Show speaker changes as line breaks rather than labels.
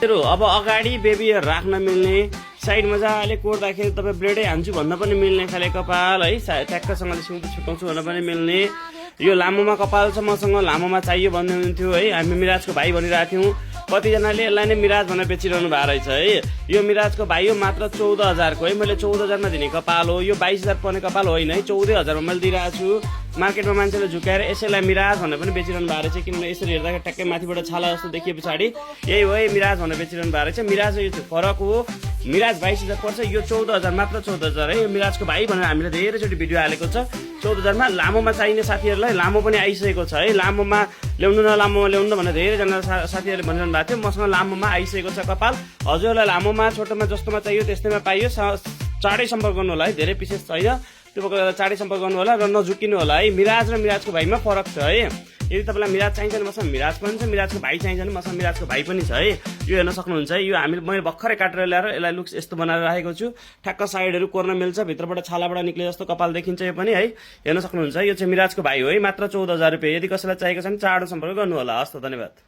अब अगाडि baby hair राख्न मिल्ने, साइड मजाले कोर्दाखेरि तपाईँ ब्लेडै हान्छु भन्न पनि मिल्ने खाले कपाल है, ट्याक्कसँगले सिउँदो छुट्याउँछु भन्न पनि मिल्ने। यो लामोमा कपाल छ मसँग, लामोमा चाहियो भन्दै हुनुहुन्थ्यो है, हामी मिराजको भाइ भनिरहेको थियौँ। कतिजनाले यसलाई नै मिराज भनेर बेचिरहनु भएको रहेछ है। यो मिराजको भाइ हो, मात्र 14,000 को है। मैले 14,000 मा दिने कपाल हो यो, 22,000 पर्ने कपाल होइन है, 14,000 मा मैले दिइरहेको छु। मार्केटमा मान्छेले झुकाएर यसैलाई मिराज भनेर पनि बेचिरहनु भएको रहेछ, किनभने यसरी हेर्दाखेरि ट्याक्कै माथिबाट छाला जस्तो देखिए पछाडि यही हो है मिराज भनेर बेचिरहनु भएको रहेछ। मिराज यो फरक हो, मिराज 22,000 पर्छ, यो 14,000 मात्र 14,000 है। यो मिराजको भाइ भनेर हामीले धेरैचोटि भिडियो हालेको छ। 14,000 मा लामोमा चाहिने साथीहरूलाई लामो पनि आइसकेको छ है। लामोमा ल्याउनु न, लामोमा ल्याउनु भनेर धेरैजना साथीहरूले भनिरहनु भएको थियो। मसँग लामोमा आइसकेको छ कपाल। हजुरहरूलाई लामोमा छोटोमा जस्तोमा चाहियो त्यस्तैमा पाइयो। चाँडै सम्पर्क गर्नु होला है, धेरै विशेष छैन, त्यो भएर चाँडै सम्पर्क गर्नु होला र नझुकिनु होला है। मिराज र मिराजको भाइमा फरक छ है। यदि तपाईँलाई मिराज चाहिन्छ भने मसँग मिराज पनि छ, मिराजको भाइ चाहिन्छ भने मसँग मिराजको भाइ पनि छ है। यो हेर्न सक्नुहुन्छ है, यो मैले भर्खरै काटेर ल्याएर यसलाई लुक्स यस्तो बनाएर राखेको छु। ठ्याक्क साइडहरू कोर्न मिल्छ, भित्रबाट छालाबाट निक्ले जस्तो कपाल देखिन्छ यो पनि है। हेर्न सक्नुहुन्छ, यो चाहिँ मिराजको भाइ हो है, मात्र 14,000 रुपियाँ। यदि कसैलाई चाहिएको छ भने चाँडो सम्पर्क गर्नु होला। हस् त, धन्यवाद।